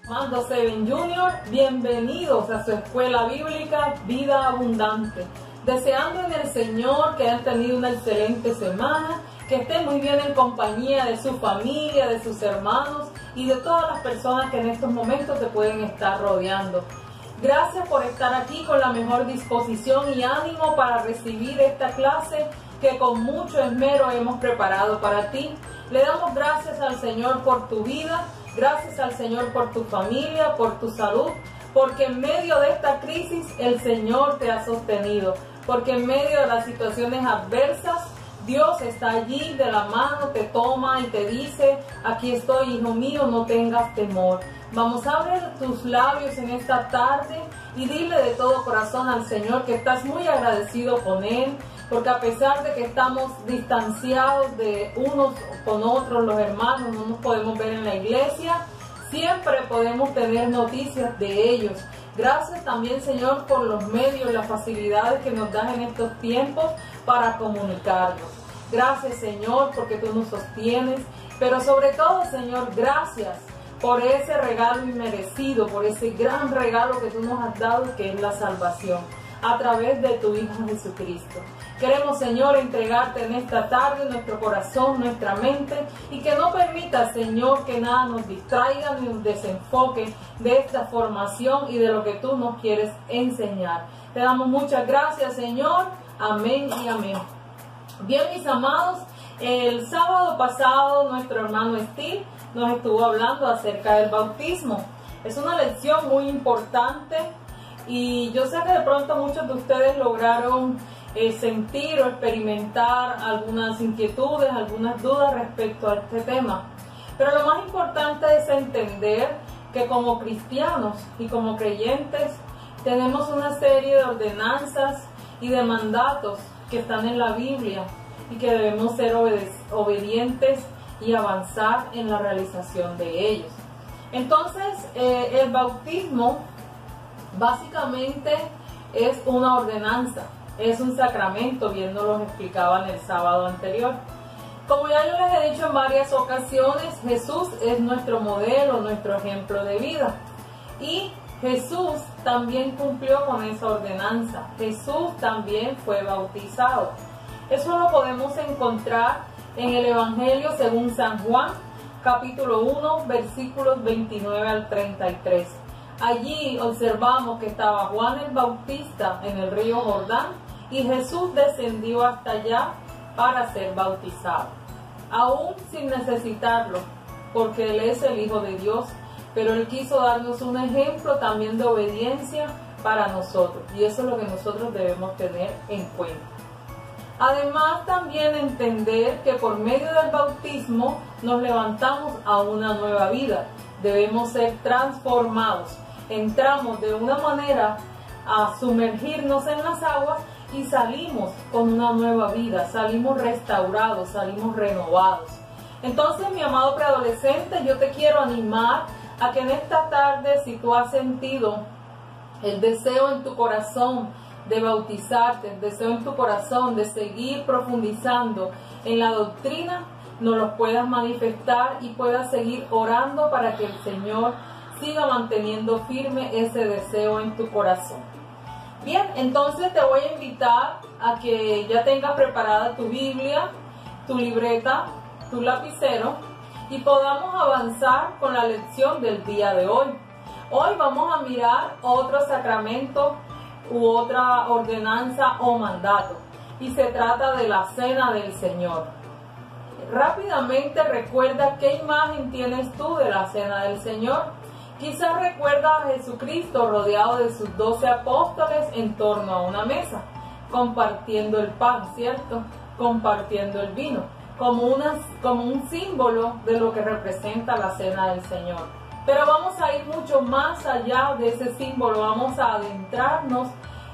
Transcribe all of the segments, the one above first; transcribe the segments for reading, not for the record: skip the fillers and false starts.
Mando Seven Junior, bienvenidos a su escuela bíblica Vida Abundante. Deseando en el Señor que hayan tenido una excelente semana, que estén muy bien en compañía de su familia, de sus hermanos y de todas las personas que en estos momentos te pueden estar rodeando. Gracias por estar aquí con la mejor disposición y ánimo para recibir esta clase que con mucho esmero hemos preparado para ti. Le damos gracias al Señor por tu vida, gracias al Señor por tu familia, por tu salud, porque en medio de esta crisis el Señor te ha sostenido, porque en medio de las situaciones adversas Dios está allí de la mano, te toma y te dice: aquí estoy, hijo mío, no tengas temor. Vamos a abrir tus labios en esta tarde y dile de todo corazón al Señor que estás muy agradecido con Él, porque a pesar de que estamos distanciados de unos con otros, los hermanos, no nos podemos ver en la iglesia, siempre podemos tener noticias de ellos. Gracias también, Señor, por los medios y las facilidades que nos das en estos tiempos para comunicarnos. Gracias, Señor, porque tú nos sostienes, pero sobre todo, Señor, gracias por ese regalo inmerecido, por ese gran regalo que tú nos has dado, que es la salvación, a través de tu Hijo Jesucristo. Queremos, Señor, entregarte en esta tarde nuestro corazón, nuestra mente, y que no permita, Señor, que nada nos distraiga ni nos desenfoque de esta formación y de lo que tú nos quieres enseñar. Te damos muchas gracias, Señor. Amén y amén. Bien, mis amados, el sábado pasado nuestro hermano Steve nos estuvo hablando acerca del bautismo. Es una lección muy importante y yo sé que de pronto muchos de ustedes lograron sentir o experimentar algunas inquietudes, algunas dudas respecto a este tema. Pero lo más importante es entender que como cristianos y como creyentes tenemos una serie de ordenanzas y de mandatos que están en la Biblia y que debemos ser obedientes y avanzar en la realización de ellos. Entonces, el bautismo básicamente es una ordenanza, es un sacramento, bien nos lo explicaban el sábado anterior. Como ya yo les he dicho en varias ocasiones, Jesús es nuestro modelo, nuestro ejemplo de vida. Y Jesús también cumplió con esa ordenanza. Jesús también fue bautizado. Eso lo podemos encontrar en el Evangelio según San Juan, capítulo 1, versículos 29 al 33. Allí observamos que estaba Juan el Bautista en el río Jordán y Jesús descendió hasta allá para ser bautizado, aún sin necesitarlo, porque Él es el Hijo de Dios, pero Él quiso darnos un ejemplo también de obediencia para nosotros, y eso es lo que nosotros debemos tener en cuenta. Además, también entender que por medio del bautismo nos levantamos a una nueva vida, debemos ser transformados. Entramos de una manera a sumergirnos en las aguas y salimos con una nueva vida, salimos restaurados, salimos renovados. Entonces, mi amado preadolescente, yo te quiero animar a que en esta tarde, si tú has sentido el deseo en tu corazón de bautizarte, el deseo en tu corazón de seguir profundizando en la doctrina, nos lo puedas manifestar y puedas seguir orando para que el Señor siga manteniendo firme ese deseo en tu corazón. Bien, entonces te voy a invitar a que ya tengas preparada tu Biblia, tu libreta, tu lapicero y podamos avanzar con la lección del día de hoy. Hoy vamos a mirar otro sacramento u otra ordenanza o mandato y se trata de la Cena del Señor. Rápidamente recuerda qué imagen tienes tú de la Cena del Señor. Quizás recuerda a Jesucristo rodeado de sus 12 apóstoles en torno a una mesa, compartiendo el pan, ¿cierto? Compartiendo el vino, como un símbolo de lo que representa la Cena del Señor. Pero vamos a ir mucho más allá de ese símbolo, vamos a adentrarnos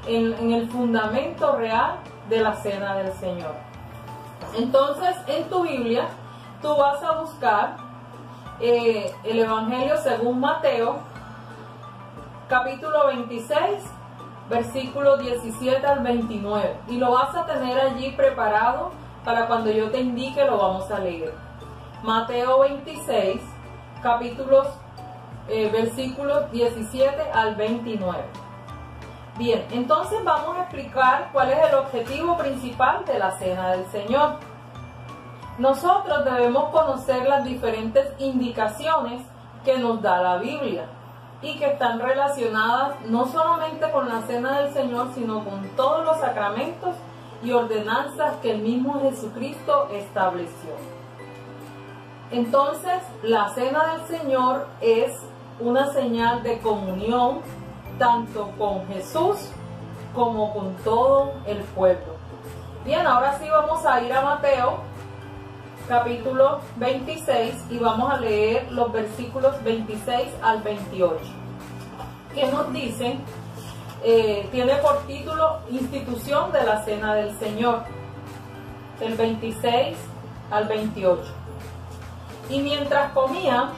en el fundamento real de la Cena del Señor. Entonces, en tu Biblia, tú vas a buscar el Evangelio según Mateo, capítulo 26, versículo 17 al 29. Y lo vas a tener allí preparado para cuando yo te indique, lo vamos a leer. Mateo 26, capítulos versículos 17 al 29. Bien, entonces vamos a explicar cuál es el objetivo principal de la Cena del Señor. Nosotros debemos conocer las diferentes indicaciones que nos da la Biblia y que están relacionadas no solamente con la Cena del Señor, sino con todos los sacramentos y ordenanzas que el mismo Jesucristo estableció. Entonces, la Cena del Señor es una señal de comunión tanto con Jesús como con todo el pueblo. Bien, ahora sí vamos a ir a Mateo capítulo 26 y vamos a leer los versículos 26 al 28, que nos dicen, tiene por título Institución de la Cena del Señor, del 26 al 28. Y mientras comía,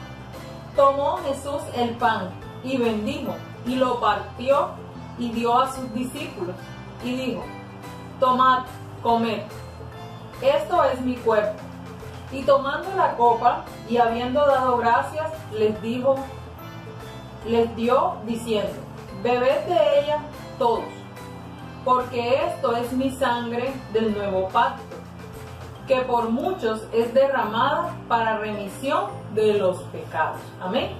tomó Jesús el pan y bendijo, y lo partió y dio a sus discípulos, y dijo: tomad, comed, esto es mi cuerpo. Y tomando la copa, y habiendo dado gracias, les dio diciendo: bebed de ella todos, porque esto es mi sangre del nuevo pacto, que por muchos es derramada para remisión de los pecados. Amén.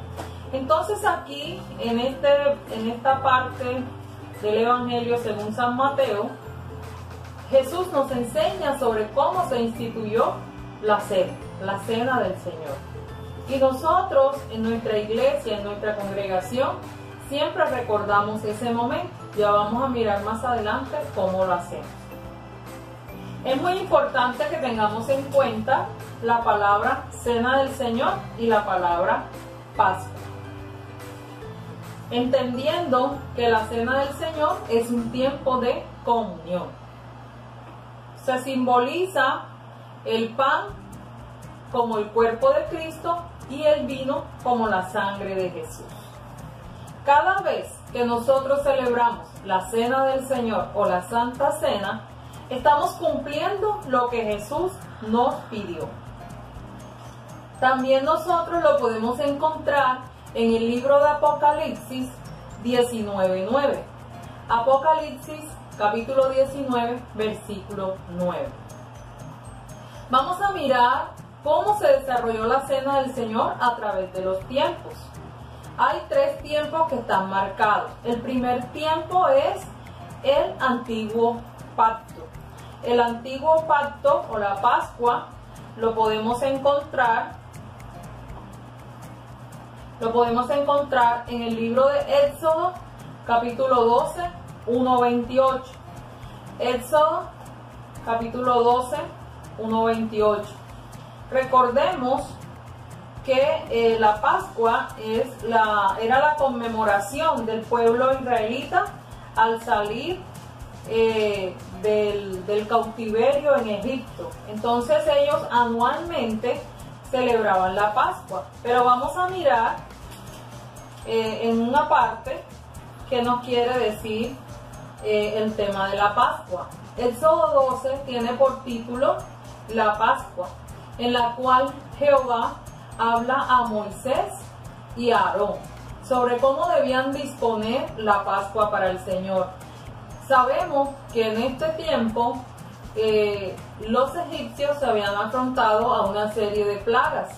Entonces aquí, en esta parte del Evangelio según San Mateo, Jesús nos enseña sobre cómo se instituyó la cena del Señor. Y nosotros en nuestra iglesia, en nuestra congregación, siempre recordamos ese momento. Ya vamos a mirar más adelante cómo lo hacemos. Es muy importante que tengamos en cuenta la palabra Cena del Señor y la palabra Pascua, entendiendo que la Cena del Señor es un tiempo de comunión. Se simboliza el pan como el cuerpo de Cristo y el vino como la sangre de Jesús. Cada vez que nosotros celebramos la Cena del Señor o la Santa Cena, estamos cumpliendo lo que Jesús nos pidió. También nosotros lo podemos encontrar en el libro de Apocalipsis 19:9. Apocalipsis capítulo 19, versículo 9. Vamos a mirar cómo se desarrolló la Cena del Señor a través de los tiempos. Hay 3 tiempos que están marcados. El primer tiempo es el Antiguo Pacto. El Antiguo Pacto o la Pascua lo podemos encontrar en el libro de Éxodo, capítulo 12, 1:28. Éxodo, capítulo 12, 1:28. Recordemos que la Pascua era la conmemoración del pueblo israelita al salir del cautiverio en Egipto. Entonces ellos anualmente celebraban la Pascua. Pero vamos a mirar en una parte que nos quiere decir el tema de la Pascua. Éxodo 12 tiene por título la Pascua, en la cual Jehová habla a Moisés y a Aarón sobre cómo debían disponer la Pascua para el Señor. Sabemos que en este tiempo los egipcios se habían afrontado a una serie de plagas,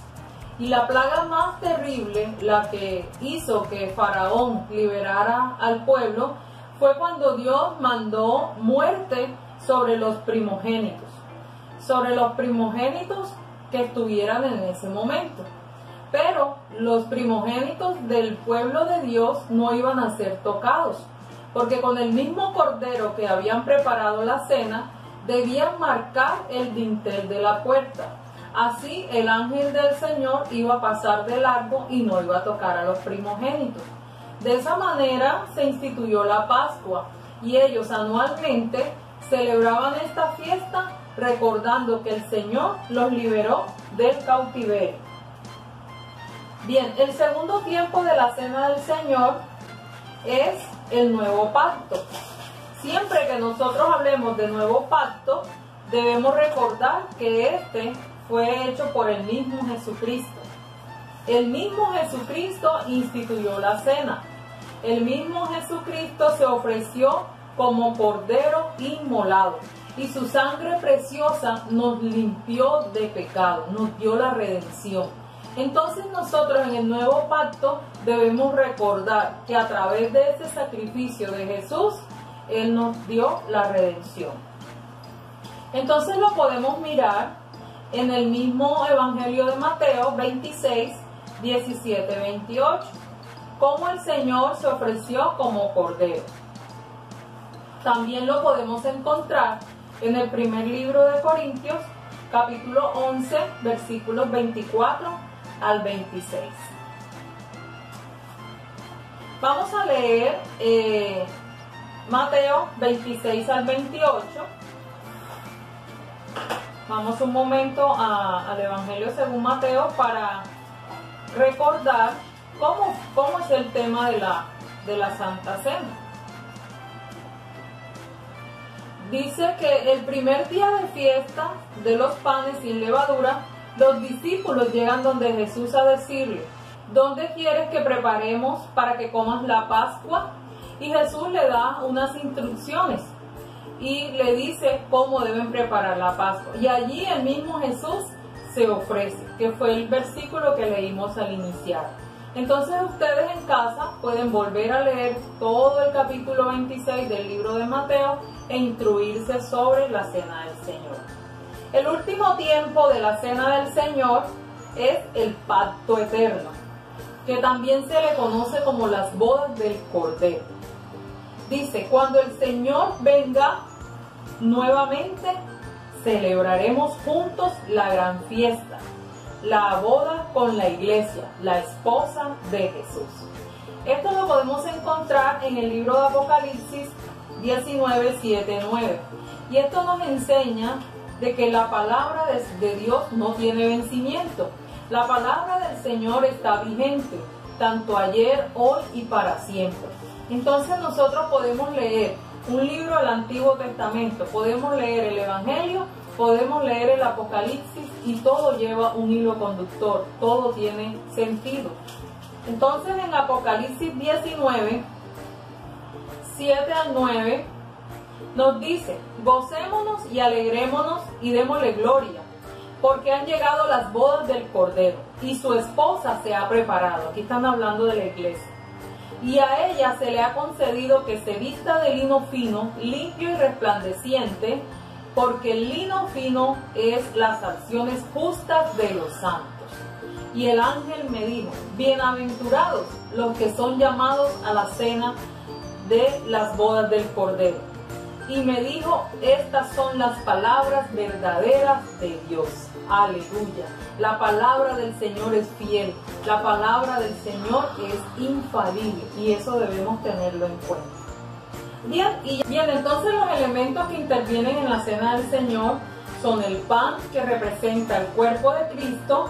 y la plaga más terrible, la que hizo que Faraón liberara al pueblo, fue cuando Dios mandó muerte sobre los primogénitos que estuvieran en ese momento. Pero los primogénitos del pueblo de Dios no iban a ser tocados, porque con el mismo cordero que habían preparado la cena, debían marcar el dintel de la puerta. Así el ángel del Señor iba a pasar de largo y no iba a tocar a los primogénitos. De esa manera se instituyó la Pascua, y ellos anualmente celebraban esta fiesta recordando que el Señor los liberó del cautiverio. Bien, el segundo tiempo de la Cena del Señor es el Nuevo Pacto. Siempre que nosotros hablemos de Nuevo Pacto, debemos recordar que este fue hecho por el mismo Jesucristo. El mismo Jesucristo instituyó la cena. El mismo Jesucristo se ofreció como cordero inmolado. Y su sangre preciosa nos limpió de pecado, nos dio la redención. Entonces nosotros en el nuevo pacto debemos recordar que a través de este sacrificio de Jesús, Él nos dio la redención. Entonces lo podemos mirar en el mismo Evangelio de Mateo 26, 17, 28, cómo el Señor se ofreció como cordero. También lo podemos encontrar en el primer libro de Corintios, capítulo 11, versículos 24 al 26. Vamos a leer Mateo 26 al 28. Vamos un momento al Evangelio según Mateo para recordar cómo es el tema de la Santa Cena. Dice que el primer día de fiesta de los panes sin levadura, los discípulos llegan donde Jesús a decirle: ¿dónde quieres que preparemos para que comas la Pascua? Y Jesús le da unas instrucciones y le dice cómo deben preparar la Pascua. Y allí el mismo Jesús se ofrece, que fue el versículo que leímos al iniciar. Entonces ustedes en casa pueden volver a leer todo el capítulo 26 del libro de Mateo e instruirse sobre la Cena del Señor. El último tiempo de la Cena del Señor es el pacto eterno, que también se le conoce como las bodas del Cordero. Dice: cuando el Señor venga nuevamente, celebraremos juntos la gran fiesta, la boda con la iglesia, la esposa de Jesús. Esto lo podemos encontrar en el libro de Apocalipsis 19, 7, 9. Y esto nos enseña de que la palabra de Dios no tiene vencimiento. La palabra del Señor está vigente, tanto ayer, hoy y para siempre. Entonces nosotros podemos leer un libro del Antiguo Testamento, podemos leer el Evangelio, podemos leer el Apocalipsis y todo lleva un hilo conductor, todo tiene sentido. Entonces en Apocalipsis 19, 7 al 9, nos dice: gocémonos y alegrémonos y démosle gloria, porque han llegado las bodas del Cordero y su esposa se ha preparado. Aquí están hablando de la iglesia. Y a ella se le ha concedido que se vista de lino fino, limpio y resplandeciente, porque el lino fino es las acciones justas de los santos. Y el ángel me dijo: bienaventurados los que son llamados a la cena de las bodas del Cordero. Y me dijo: estas son las palabras verdaderas de Dios. Aleluya. La palabra del Señor es fiel. La palabra del Señor es infalible. Y eso debemos tenerlo en cuenta. Bien, entonces los elementos que intervienen en la cena del Señor son el pan, que representa el cuerpo de Cristo,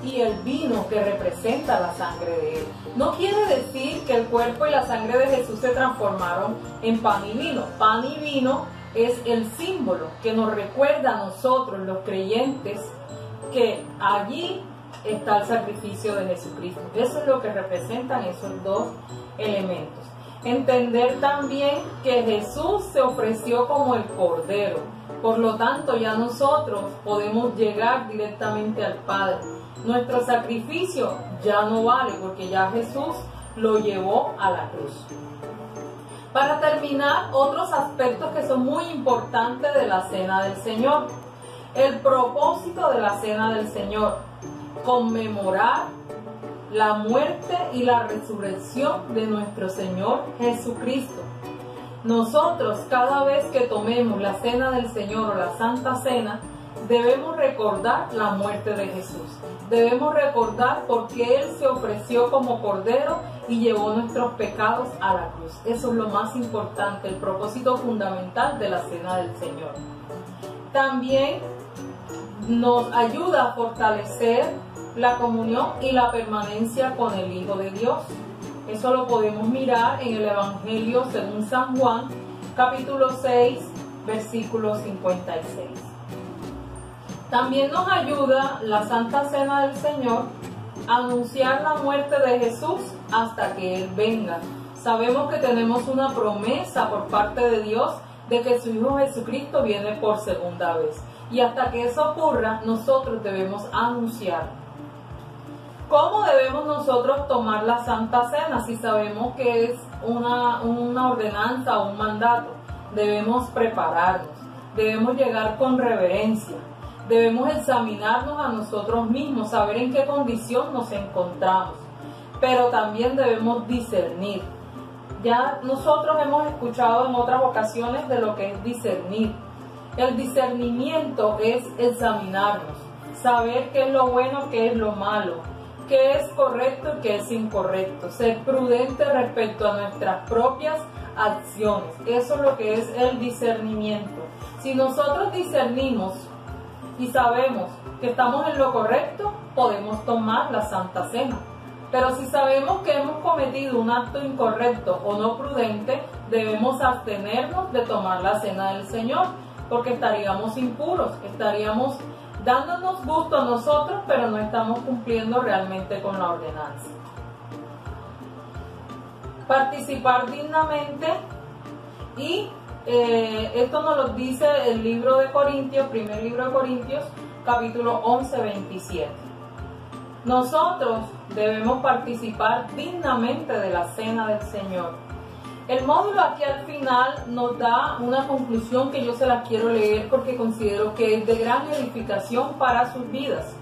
y el vino, que representa la sangre de Él. No quiere decir que el cuerpo y la sangre de Jesús se transformaron en pan y vino. Pan y vino es el símbolo que nos recuerda a nosotros, los creyentes, que allí está el sacrificio de Jesucristo. Eso es lo que representan esos dos elementos. Entender también que Jesús se ofreció como el Cordero. Por lo tanto, ya nosotros podemos llegar directamente al Padre. Nuestro sacrificio ya no vale, porque ya Jesús lo llevó a la cruz. Para terminar, otros aspectos que son muy importantes de la Cena del Señor. El propósito de la Cena del Señor: conmemorar la muerte y la resurrección de nuestro Señor Jesucristo. Nosotros, cada vez que tomemos la Cena del Señor o la Santa Cena, debemos recordar la muerte de Jesús. Debemos recordar por qué Él se ofreció como Cordero y llevó nuestros pecados a la cruz. Eso es lo más importante, el propósito fundamental de la Cena del Señor. También nos ayuda a fortalecer la comunión y la permanencia con el Hijo de Dios. Eso lo podemos mirar en el Evangelio según San Juan, capítulo 6, versículo 56. También nos ayuda la Santa Cena del Señor anunciar la muerte de Jesús hasta que Él venga. Sabemos que tenemos una promesa por parte de Dios de que su Hijo Jesucristo viene por segunda vez. Y hasta que eso ocurra, nosotros debemos anunciar. ¿Cómo debemos nosotros tomar la Santa Cena si sabemos que es una ordenanza o un mandato? Debemos prepararnos, debemos llegar con reverencia, debemos examinarnos a nosotros mismos, saber en qué condición nos encontramos, pero también debemos discernir. Ya nosotros hemos escuchado en otras ocasiones de lo que es discernir. El discernimiento es examinarnos, saber qué es lo bueno, qué es lo malo, qué es correcto y qué es incorrecto, ser prudente respecto a nuestras propias acciones. Eso es lo que es el discernimiento. Si nosotros discernimos y sabemos que estamos en lo correcto, podemos tomar la Santa Cena. Pero si sabemos que hemos cometido un acto incorrecto o no prudente, debemos abstenernos de tomar la Cena del Señor, porque estaríamos impuros, estaríamos dándonos gusto a nosotros, pero no estamos cumpliendo realmente con la ordenanza. Participar dignamente, y esto nos lo dice el libro de Corintios, primer libro de Corintios, capítulo 11, 27. Nosotros debemos participar dignamente de la Cena del Señor. El módulo aquí al final nos da una conclusión que yo se la quiero leer porque considero que es de gran edificación para sus vidas.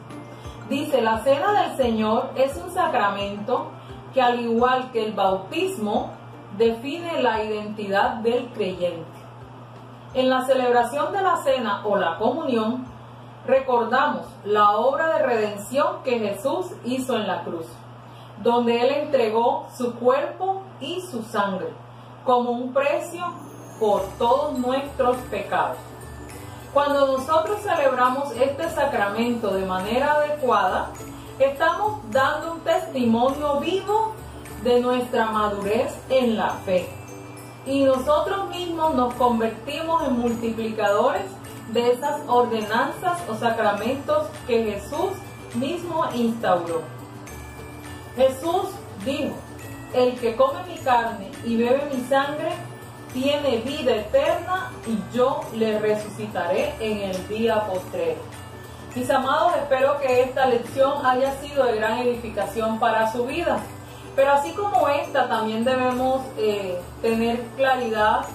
Dice: la Cena del Señor es un sacramento que, al igual que el bautismo, define la identidad del creyente. En la celebración de la cena o la comunión, recordamos la obra de redención que Jesús hizo en la cruz, donde Él entregó su cuerpo y su sangre como un precio por todos nuestros pecados. Cuando nosotros celebramos este sacramento de manera adecuada, estamos dando un testimonio vivo de nuestra madurez en la fe. Y nosotros mismos nos convertimos en multiplicadores de esas ordenanzas o sacramentos que Jesús mismo instauró. Jesús dijo: el que come mi carne y bebe mi sangre tiene vida eterna, y yo le resucitaré en el día postrero. Mis amados, espero que esta lección haya sido de gran edificación para su vida. Pero así como esta, también debemos tener claridad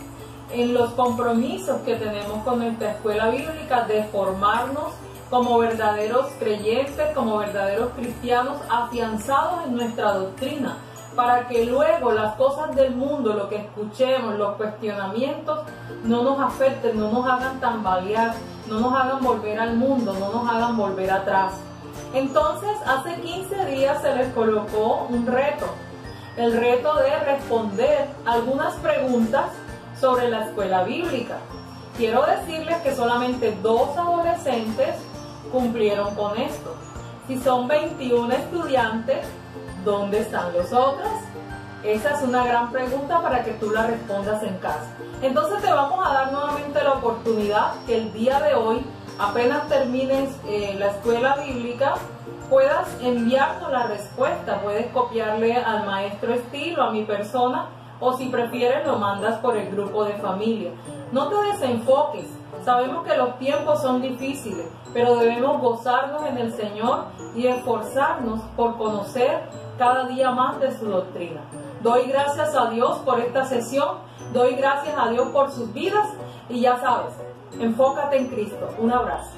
en los compromisos que tenemos con nuestra escuela bíblica de formarnos como verdaderos creyentes, como verdaderos cristianos afianzados en nuestra doctrina, para que luego las cosas del mundo, lo que escuchemos, los cuestionamientos, no nos afecten, no nos hagan tambalear, no nos hagan volver al mundo, no nos hagan volver atrás. Entonces, hace 15 días se les colocó un reto, el reto de responder algunas preguntas sobre la escuela bíblica. Quiero decirles que solamente 2 adolescentes cumplieron con esto. Si son 21 estudiantes, ¿dónde están los otros? Esa es una gran pregunta para que tú la respondas en casa. Entonces te vamos a dar nuevamente la oportunidad que el día de hoy, apenas termines la escuela bíblica, puedas enviarnos la respuesta. Puedes copiarle al maestro Estilo, a mi persona, o si prefieres lo mandas por el grupo de familia. No te desenfoques. Sabemos que los tiempos son difíciles, pero debemos gozarnos en el Señor y esforzarnos por conocer cada día más de su doctrina. Doy gracias a Dios por esta sesión, doy gracias a Dios por sus vidas, y ya sabes, enfócate en Cristo. Un abrazo.